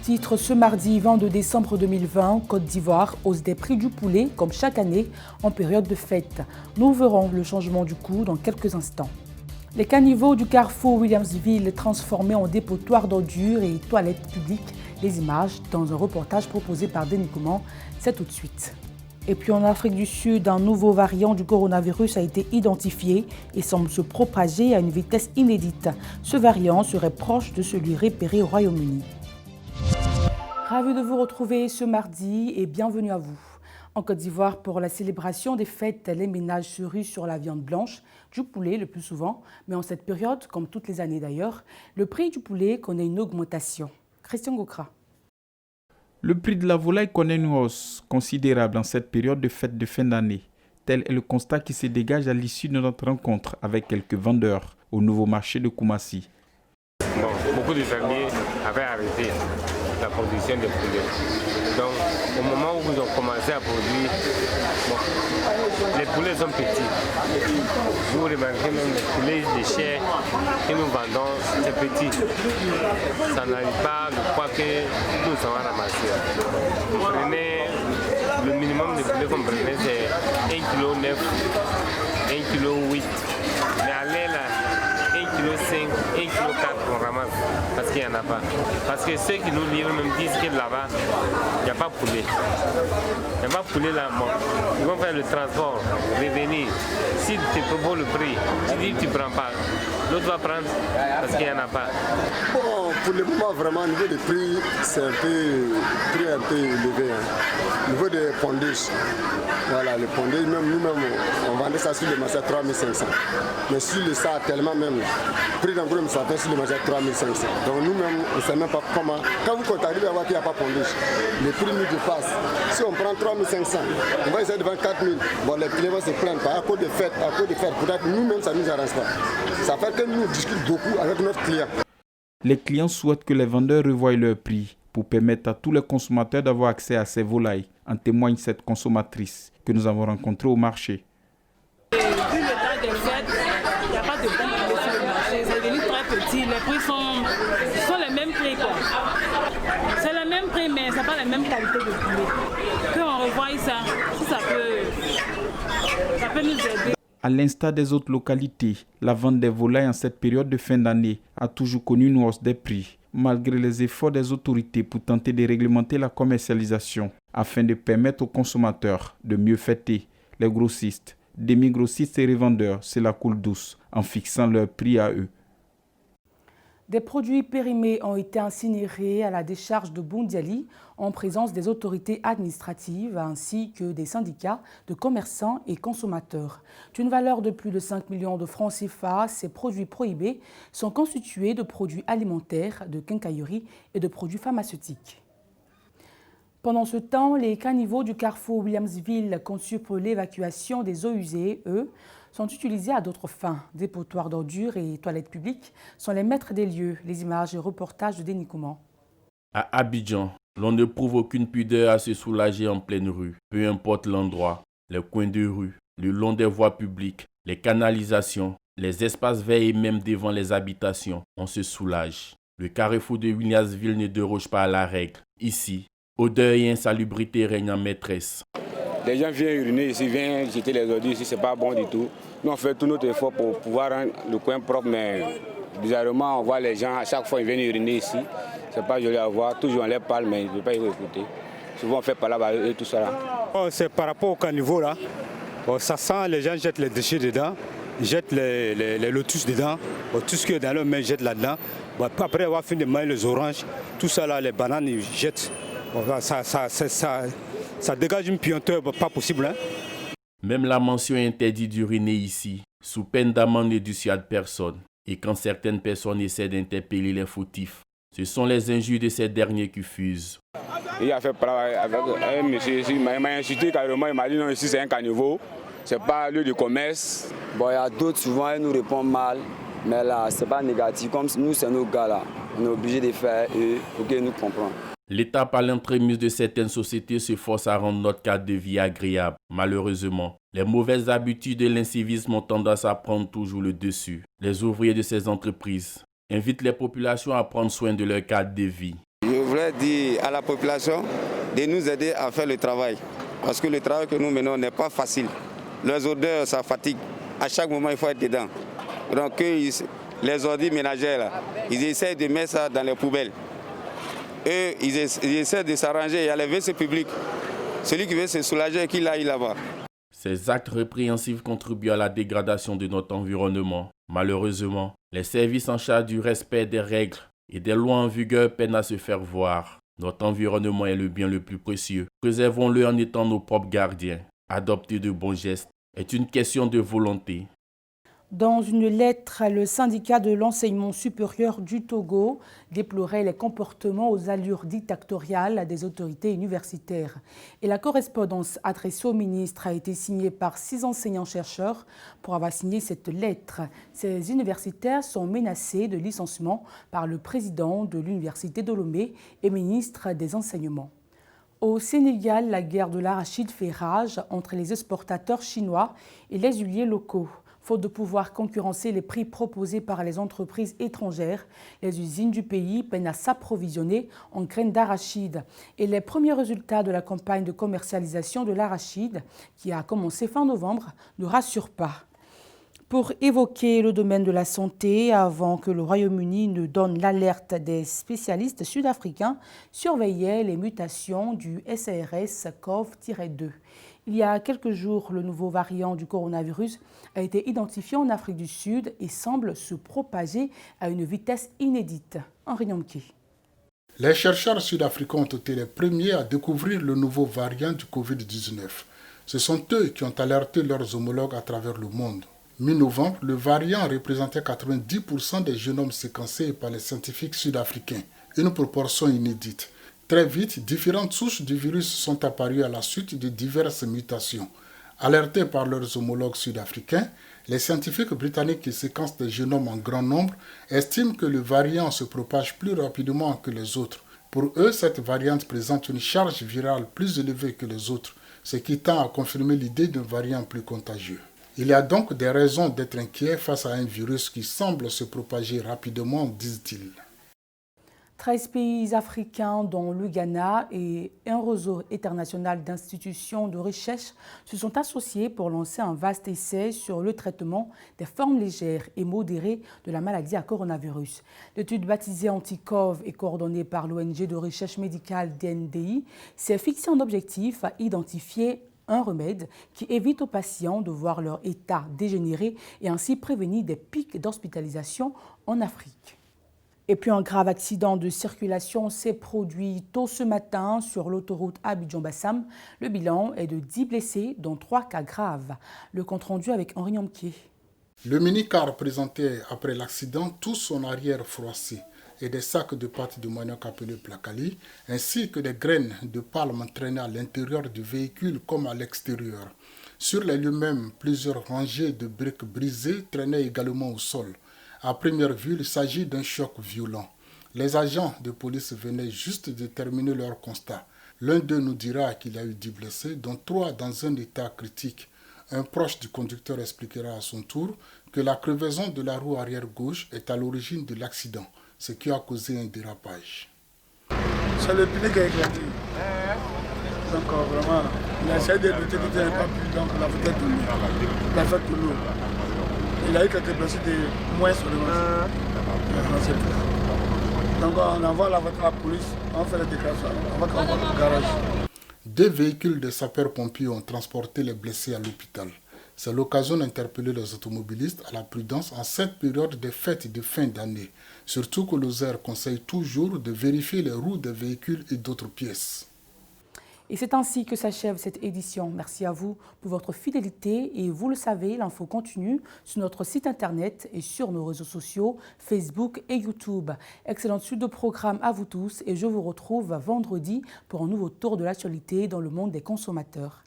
Titre ce mardi 22 décembre 2020, Côte d'Ivoire hausse des prix du poulet comme chaque année en période de fête. Nous verrons le changement du coût dans quelques instants. Les caniveaux du carrefour Williamsville transformés en dépotoir d'ordures et toilettes publiques. Les images dans un reportage proposé par Denis Couman. C'est tout de suite. Et puis en Afrique du Sud, un nouveau variant du coronavirus a été identifié et semble se propager à une vitesse inédite. Ce variant serait proche de celui repéré au Royaume-Uni. Ravi de vous retrouver ce mardi et bienvenue à vous. En Côte d'Ivoire, pour la célébration des fêtes, les ménages se ruent sur la viande blanche, du poulet le plus souvent. Mais en cette période, comme toutes les années d'ailleurs, le prix du poulet connaît une augmentation. Christian Gokra. Le prix de la volaille connaît une hausse considérable en cette période de fête de fin d'année. Tel est le constat qui se dégage à l'issue de notre rencontre avec quelques vendeurs au nouveau marché de Koumassi. Beaucoup de fermiers avaient arrêté la production de poulet. Donc, au moment où ils ont commencé à produire, les poulets sont petits. Vous remarquez même les poulets de chair que nous vendons, c'est petit. Ça n'arrive pas le poids que nous avons ramassé. Vous prenez le minimum de poulet qu'on prenait, c'est 1,9 kg, 1,8 kg. Mais allez là, 1,5 kg, 1,4 kg qu'on ramasse parce qu'il n'y en a pas. Parce que ceux qui nous livrent même disent que là-bas, il n'y a pas de poulet. Il n'y a pas de poulet là. Bon, ils vont faire le transport, revenir. Si tu proposes le prix, tu dis que tu ne prends pas. L'autre va prendre parce qu'il n'y en a pas. Bon, pour le moment, vraiment, au niveau des prix, c'est un peu élevé. Au niveau des pondages, voilà, les pondages, même nous-mêmes, on vendait ça sur le marché à 3500. Mais sur le ça, tellement même, le prix d'un gros, ça fait sur le marché à 3500. Donc nous-mêmes, on ne sait même pas comment. Quand vous arrivez à voir qu'il n'y a pas de pondage, les prix nous dépassent. Si on prend 3500, on va essayer de vendre 4000. Bon, les clients se plaignent pas à cause de fêtes, peut-être nous-mêmes, ça ne nous arrange pas. Ça fait que nous discutons beaucoup avec notre client. Les clients souhaitent que les vendeurs revoient leur prix pour permettre à tous les consommateurs d'avoir accès à ces volailles. En témoigne cette consommatrice que nous avons rencontrée au marché. Vu le temps des fêtes, il n'y a pas de bon poulet sur le marché. C'est devenu très petit. Les prix sont les mêmes prix, quoi. C'est le même prix, mais ce n'est pas la même qualité de poulet. Qu'on revoie ça, si ça peut nous aider. À l'instar des autres localités, la vente des volailles en cette période de fin d'année a toujours connu une hausse des prix, malgré les efforts des autorités pour tenter de réglementer la commercialisation, afin de permettre aux consommateurs de mieux fêter. Les grossistes, demi-grossistes et revendeurs, c'est la coule douce, en fixant leur prix à eux. Des produits périmés ont été incinérés à la décharge de Boundiali en présence des autorités administratives ainsi que des syndicats de commerçants et consommateurs. D'une valeur de plus de 5 millions de francs CFA, ces produits prohibés sont constitués de produits alimentaires, de quincaillerie et de produits pharmaceutiques. Pendant ce temps, les caniveaux du carrefour Williamsville conçus pour l'évacuation des eaux usées, eux, sont utilisés à d'autres fins. Dépotoirs d'ordures et toilettes publiques sont les maîtres des lieux. Les images et reportages de Denis Couman. À Abidjan, l'on ne prouve aucune pudeur à se soulager en pleine rue. Peu importe l'endroit, les coins de rue, le long des voies publiques, les canalisations, les espaces verts et même devant les habitations, on se soulage. Le carrefour de Williamsville ne déroge pas à la règle. Ici, odeur et insalubrité règnent en maîtresse. Les gens viennent uriner ici, viennent jeter les ordures ici, c'est pas bon du tout. Nous on fait tout notre effort pour pouvoir rendre le coin propre, mais bizarrement on voit les gens, à chaque fois ils viennent uriner ici. C'est pas joli à voir, toujours on les parle, mais ils ne veulent pas y écouter. Souvent on fait par là et tout ça là. C'est par rapport au caniveau là, ça sent, les gens jettent les déchets dedans, ils jettent les lotus dedans, tout ce qui est dans leur main ils jettent là-dedans. Après avoir fini de manger les oranges, tout ça là, les bananes ils jettent. Ça dégage une puanteur pas possible. Hein? Même la mention interdit d'uriner ici, sous peine d'amende ne dissuade personne. Et quand certaines personnes essaient d'interpeller les fautifs, ce sont les injures de ces derniers qui fusent. Il a fait parler avec un monsieur ici, il m'a insulté carrément, il m'a dit non, ici c'est un caniveau, c'est pas un lieu de commerce. Bon, il y a d'autres, souvent ils nous répondent mal, mais là c'est pas négatif, comme nous c'est nos gars là, on est obligé de faire eux pour qu'ils nous comprennent. L'État, par l'entremise de certaines sociétés, se force à rendre notre cadre de vie agréable. Malheureusement, les mauvaises habitudes et l'incivisme ont tendance à prendre toujours le dessus. Les ouvriers de ces entreprises invitent les populations à prendre soin de leur cadre de vie. Je voulais voudrais dire à la population de nous aider à faire le travail. Parce que le travail que nous menons n'est pas facile. Les odeurs, ça fatigue. À chaque moment, il faut être dedans. Donc les ordures ménagères, là, ils essaient de mettre ça dans les poubelles. Eux, ils essaient de s'arranger. Il y a les WC publics. Celui qui veut se soulager, qu'il aille là-bas. Ces actes répréhensibles contribuent à la dégradation de notre environnement. Malheureusement, les services en charge du respect des règles et des lois en vigueur peinent à se faire voir. Notre environnement est le bien le plus précieux. Préservons-le en étant nos propres gardiens. Adopter de bons gestes est une question de volonté. Dans une lettre, le syndicat de l'enseignement supérieur du Togo déplorait les comportements aux allures dictatoriales des autorités universitaires. Et la correspondance adressée au ministre a été signée par 6 enseignants-chercheurs. Pour avoir signé cette lettre, ces universitaires sont menacés de licenciement par le président de l'université de Lomé et ministre des Enseignements. Au Sénégal, la guerre de l'arachide fait rage entre les exportateurs chinois et les huiliers locaux. Faute de pouvoir concurrencer les prix proposés par les entreprises étrangères, les usines du pays peinent à s'approvisionner en graines d'arachide. Et les premiers résultats de la campagne de commercialisation de l'arachide, qui a commencé fin novembre, ne rassurent pas. Pour évoquer le domaine de la santé, avant que le Royaume-Uni ne donne l'alerte, des spécialistes sud-africains surveillaient les mutations du SARS-CoV-2. Il y a quelques jours, le nouveau variant du coronavirus a été identifié en Afrique du Sud et semble se propager à une vitesse inédite. Henri Nyamke. Les chercheurs sud-africains ont été les premiers à découvrir le nouveau variant du Covid-19. Ce sont eux qui ont alerté leurs homologues à travers le monde. Mi-novembre, le variant représentait 90% des génomes séquencés par les scientifiques sud-africains, une proportion inédite. Très vite, différentes souches du virus sont apparues à la suite de diverses mutations. Alertés par leurs homologues sud-africains, les scientifiques britanniques qui séquencent des génomes en grand nombre estiment que le variant se propage plus rapidement que les autres. Pour eux, cette variante présente une charge virale plus élevée que les autres, ce qui tend à confirmer l'idée d'un variant plus contagieux. Il y a donc des raisons d'être inquiet face à un virus qui semble se propager rapidement, disent-ils. 13 pays africains, dont le Ghana et un réseau international d'institutions de recherche, se sont associés pour lancer un vaste essai sur le traitement des formes légères et modérées de la maladie à coronavirus. L'étude baptisée Anticov et coordonnée par l'ONG de recherche médicale DNDi s'est fixée en objectif à identifier un remède qui évite aux patients de voir leur état dégénérer et ainsi prévenir des pics d'hospitalisation en Afrique. Et puis un grave accident de circulation s'est produit tôt ce matin sur l'autoroute Abidjan-Bassam. Le bilan est de 10 blessés, dont 3 cas graves. Le compte-rendu avec Henri Nyamke. Le minicar présentait après l'accident tout son arrière froissé et des sacs de pâte de manioc appelés placali, ainsi que des graines de palme traînées à l'intérieur du véhicule comme à l'extérieur. Sur les lieux mêmes, plusieurs rangées de briques brisées traînaient également au sol. À première vue, il s'agit d'un choc violent. Les agents de police venaient juste de terminer leur constat. L'un d'eux nous dira qu'il y a eu 10 blessés, dont 3 dans un état critique. Un proche du conducteur expliquera à son tour que la crevaison de la roue arrière gauche est à l'origine de l'accident, ce qui a causé un dérapage. C'est le pneu qui a éclaté. Donc vraiment, il a essayé de lutter, il n'a pas pu, donc la faute est tournée. Il a fait tout l'eau. Il a eu quelques blessés de moins sur le marché. Donc on envoie la voiture à la police, on fait la déclaration, on va au garage. 2 véhicules de sapeurs-pompiers ont transporté les blessés à l'hôpital. C'est l'occasion d'interpeller les automobilistes à la prudence en cette période des fêtes de fin d'année. Surtout que l'OSER conseille toujours de vérifier les roues des véhicules et d'autres pièces. Et c'est ainsi que s'achève cette édition. Merci à vous pour votre fidélité et vous le savez, l'info continue sur notre site internet et sur nos réseaux sociaux, Facebook et YouTube. Excellente suite de programme à vous tous et je vous retrouve vendredi pour un nouveau tour de l'actualité dans le monde des consommateurs.